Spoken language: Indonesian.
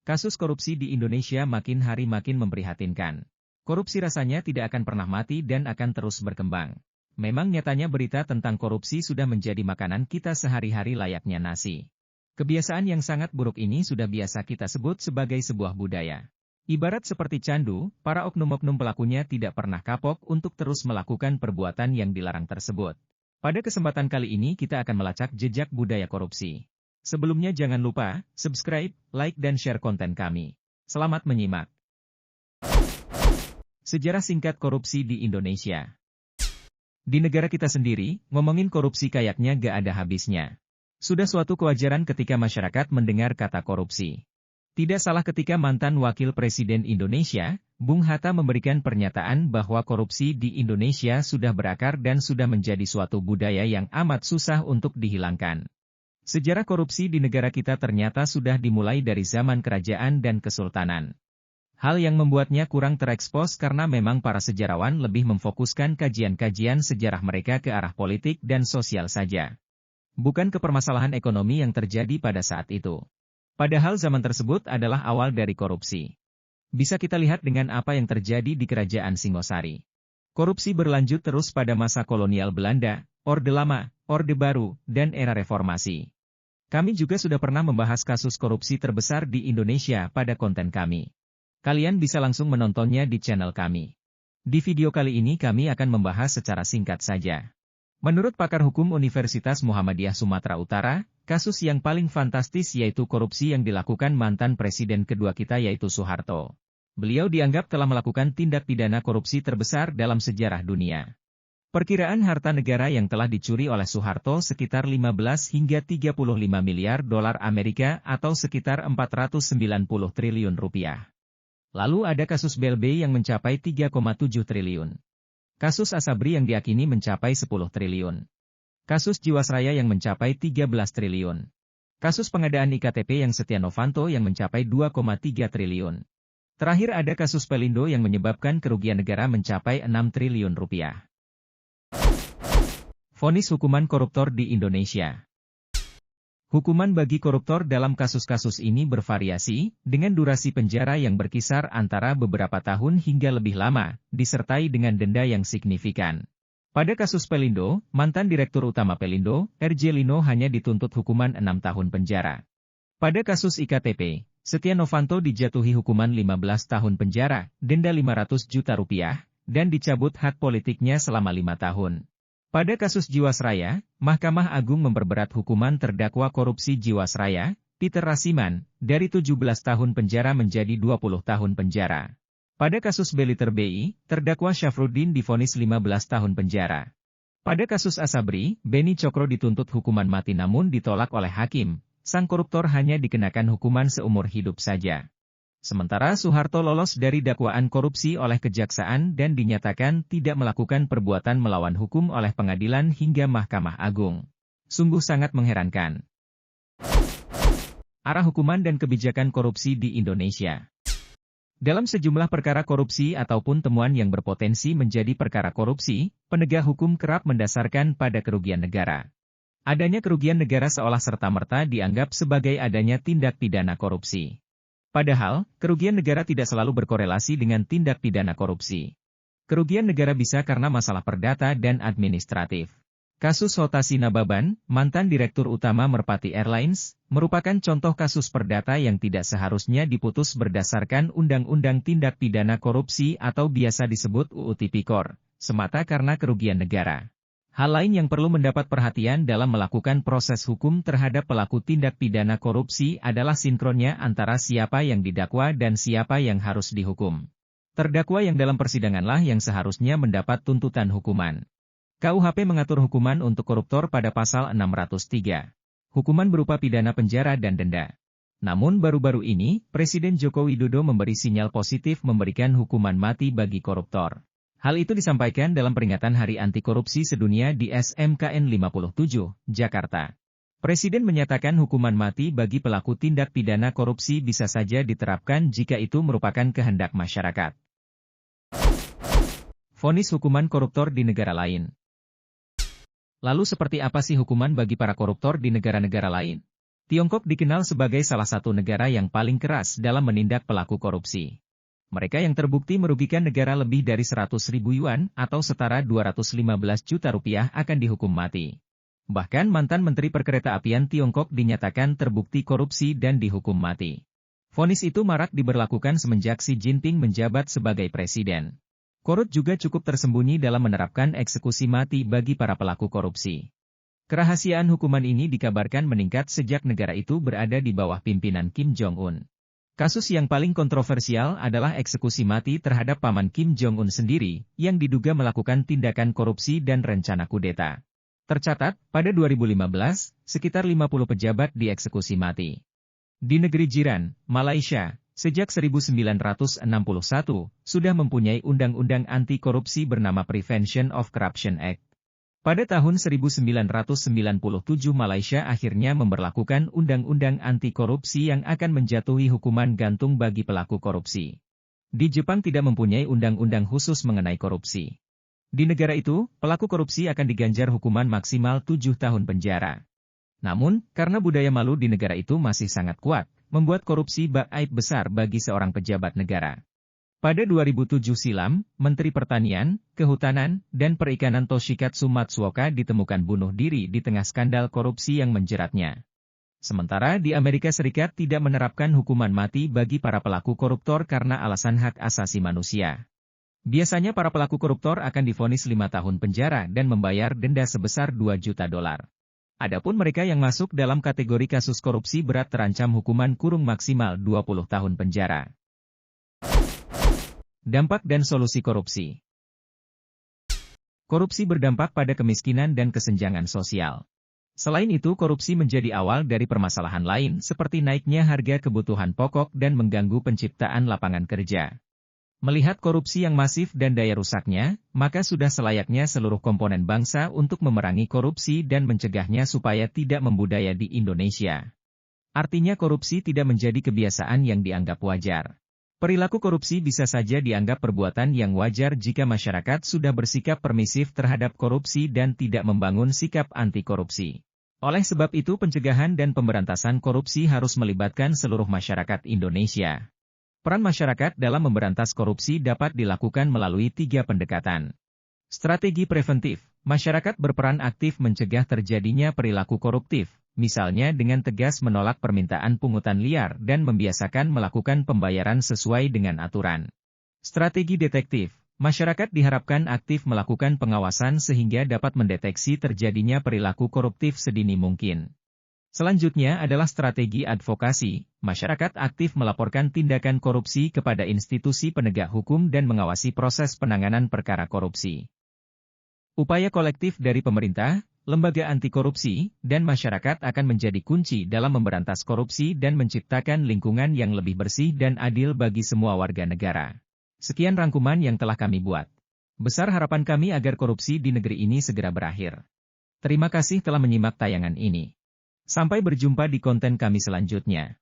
Kasus korupsi di Indonesia makin hari makin memprihatinkan. Korupsi rasanya tidak akan pernah mati dan akan terus berkembang. Memang nyatanya berita tentang korupsi sudah menjadi makanan kita sehari-hari layaknya nasi. Kebiasaan yang sangat buruk ini sudah biasa kita sebut sebagai sebuah budaya. Ibarat seperti candu, para oknum-oknum pelakunya tidak pernah kapok untuk terus melakukan perbuatan yang dilarang tersebut. Pada kesempatan kali ini kita akan melacak jejak budaya korupsi. Sebelumnya jangan lupa, subscribe, like dan share konten kami. Selamat menyimak. Sejarah singkat korupsi di Indonesia. Di negara kita sendiri, ngomongin korupsi kayaknya gak ada habisnya. Sudah suatu kewajaran ketika masyarakat mendengar kata korupsi. Tidak salah ketika mantan Wakil Presiden Indonesia, Bung Hatta memberikan pernyataan bahwa korupsi di Indonesia sudah berakar dan sudah menjadi suatu budaya yang amat susah untuk dihilangkan. Sejarah korupsi di negara kita ternyata sudah dimulai dari zaman kerajaan dan kesultanan. Hal yang membuatnya kurang terekspos karena memang para sejarawan lebih memfokuskan kajian-kajian sejarah mereka ke arah politik dan sosial saja. Bukan ke permasalahan ekonomi yang terjadi pada saat itu. Padahal zaman tersebut adalah awal dari korupsi. Bisa kita lihat dengan apa yang terjadi di Kerajaan Singosari. Korupsi berlanjut terus pada masa kolonial Belanda, Orde Lama, Orde Baru, dan era reformasi. Kami juga sudah pernah membahas kasus korupsi terbesar di Indonesia pada konten kami. Kalian bisa langsung menontonnya di channel kami. Di video kali ini kami akan membahas secara singkat saja. Menurut pakar hukum Universitas Muhammadiyah Sumatera Utara, kasus yang paling fantastis yaitu korupsi yang dilakukan mantan presiden kedua kita yaitu Soeharto. Beliau dianggap telah melakukan tindak pidana korupsi terbesar dalam sejarah dunia. Perkiraan harta negara yang telah dicuri oleh Soeharto sekitar 15 hingga 35 miliar dolar Amerika atau sekitar 490 triliun rupiah. Lalu ada kasus BLB yang mencapai 3,7 triliun. Kasus Asabri yang diakini mencapai 10 triliun. Kasus Jiwasraya yang mencapai 13 triliun. Kasus pengadaan IKTP yang Setia Novanto yang mencapai 2,3 triliun. Terakhir ada kasus Pelindo yang menyebabkan kerugian negara mencapai 6 triliun rupiah. Vonis hukuman koruptor di Indonesia. Hukuman bagi koruptor dalam kasus-kasus ini bervariasi, dengan durasi penjara yang berkisar antara beberapa tahun hingga lebih lama, disertai dengan denda yang signifikan. Pada kasus Pelindo, mantan Direktur Utama Pelindo, R.J. Lino hanya dituntut hukuman 6 tahun penjara. Pada kasus IKTP, Setia Novanto dijatuhi hukuman 15 tahun penjara, denda 500 juta rupiah, dan dicabut hak politiknya selama 5 tahun. Pada kasus Jiwasraya, Mahkamah Agung memperberat hukuman terdakwa korupsi Jiwasraya, Peter Rasiman, dari 17 tahun penjara menjadi 20 tahun penjara. Pada kasus Beliter BI, terdakwa Syafruddin divonis 15 tahun penjara. Pada kasus Asabri, Beni Cokro dituntut hukuman mati namun ditolak oleh hakim, sang koruptor hanya dikenakan hukuman seumur hidup saja. Sementara Soeharto lolos dari dakwaan korupsi oleh kejaksaan dan dinyatakan tidak melakukan perbuatan melawan hukum oleh pengadilan hingga Mahkamah Agung. Sungguh sangat mengherankan. Arah hukuman dan kebijakan korupsi di Indonesia. Dalam sejumlah perkara korupsi ataupun temuan yang berpotensi menjadi perkara korupsi, penegak hukum kerap mendasarkan pada kerugian negara. Adanya kerugian negara seolah serta-merta dianggap sebagai adanya tindak pidana korupsi. Padahal, kerugian negara tidak selalu berkorelasi dengan tindak pidana korupsi. Kerugian negara bisa karena masalah perdata dan administratif. Kasus Hotasi Nababan, mantan Direktur Utama Merpati Airlines, merupakan contoh kasus perdata yang tidak seharusnya diputus berdasarkan Undang-Undang Tindak Pidana Korupsi atau biasa disebut UU Tipikor, semata karena kerugian negara. Hal lain yang perlu mendapat perhatian dalam melakukan proses hukum terhadap pelaku tindak pidana korupsi adalah sinkronnya antara siapa yang didakwa dan siapa yang harus dihukum. Terdakwa yang dalam persidanganlah yang seharusnya mendapat tuntutan hukuman. KUHP mengatur hukuman untuk koruptor pada pasal 603. Hukuman berupa pidana penjara dan denda. Namun baru-baru ini, Presiden Joko Widodo memberi sinyal positif memberikan hukuman mati bagi koruptor. Hal itu disampaikan dalam peringatan Hari Anti Korupsi Sedunia di SMKN 57, Jakarta. Presiden menyatakan hukuman mati bagi pelaku tindak pidana korupsi bisa saja diterapkan jika itu merupakan kehendak masyarakat. Vonis hukuman koruptor di negara lain. Lalu seperti apa sih hukuman bagi para koruptor di negara-negara lain? Tiongkok dikenal sebagai salah satu negara yang paling keras dalam menindak pelaku korupsi. Mereka yang terbukti merugikan negara lebih dari 100.000 yuan atau setara 215 juta rupiah akan dihukum mati. Bahkan mantan Menteri Perkeretaapian Tiongkok dinyatakan terbukti korupsi dan dihukum mati. Vonis itu marak diberlakukan semenjak Xi Jinping menjabat sebagai presiden. Korut juga cukup tersembunyi dalam menerapkan eksekusi mati bagi para pelaku korupsi. Kerahasiaan hukuman ini dikabarkan meningkat sejak negara itu berada di bawah pimpinan Kim Jong-un. Kasus yang paling kontroversial adalah eksekusi mati terhadap paman Kim Jong-un sendiri, yang diduga melakukan tindakan korupsi dan rencana kudeta. Tercatat, pada 2015, sekitar 50 pejabat dieksekusi mati. Di negeri jiran, Malaysia, sejak 1961, sudah mempunyai undang-undang anti korupsi bernama Prevention of Corruption Act. Pada tahun 1997 Malaysia akhirnya memberlakukan undang-undang anti korupsi yang akan menjatuhi hukuman gantung bagi pelaku korupsi. Di Jepang tidak mempunyai undang-undang khusus mengenai korupsi. Di negara itu, pelaku korupsi akan diganjar hukuman maksimal 7 tahun penjara. Namun, karena budaya malu di negara itu masih sangat kuat, membuat korupsi aib besar bagi seorang pejabat negara. Pada 2007 silam, Menteri Pertanian, Kehutanan, dan Perikanan Toshikatsu Matsuoka ditemukan bunuh diri di tengah skandal korupsi yang menjeratnya. Sementara di Amerika Serikat tidak menerapkan hukuman mati bagi para pelaku koruptor karena alasan hak asasi manusia. Biasanya para pelaku koruptor akan divonis 5 tahun penjara dan membayar denda sebesar 2 juta dolar. Adapun mereka yang masuk dalam kategori kasus korupsi berat terancam hukuman kurung maksimal 20 tahun penjara. Dampak dan solusi korupsi. Korupsi berdampak pada kemiskinan dan kesenjangan sosial. Selain itu, korupsi menjadi awal dari permasalahan lain seperti naiknya harga kebutuhan pokok dan mengganggu penciptaan lapangan kerja. Melihat korupsi yang masif dan daya rusaknya, maka sudah selayaknya seluruh komponen bangsa untuk memerangi korupsi dan mencegahnya supaya tidak membudaya di Indonesia. Artinya korupsi tidak menjadi kebiasaan yang dianggap wajar. Perilaku korupsi bisa saja dianggap perbuatan yang wajar jika masyarakat sudah bersikap permisif terhadap korupsi dan tidak membangun sikap anti korupsi. Oleh sebab itu pencegahan dan pemberantasan korupsi harus melibatkan seluruh masyarakat Indonesia. Peran masyarakat dalam memberantas korupsi dapat dilakukan melalui 3 pendekatan. Strategi preventif. Masyarakat berperan aktif mencegah terjadinya perilaku koruptif, misalnya dengan tegas menolak permintaan pungutan liar dan membiasakan melakukan pembayaran sesuai dengan aturan. Strategi detektif. Masyarakat diharapkan aktif melakukan pengawasan sehingga dapat mendeteksi terjadinya perilaku koruptif sedini mungkin. Selanjutnya adalah strategi advokasi. Masyarakat aktif melaporkan tindakan korupsi kepada institusi penegak hukum dan mengawasi proses penanganan perkara korupsi. Upaya kolektif dari pemerintah, lembaga anti korupsi, dan masyarakat akan menjadi kunci dalam memberantas korupsi dan menciptakan lingkungan yang lebih bersih dan adil bagi semua warga negara. Sekian rangkuman yang telah kami buat. Besar harapan kami agar korupsi di negeri ini segera berakhir. Terima kasih telah menyimak tayangan ini. Sampai berjumpa di konten kami selanjutnya.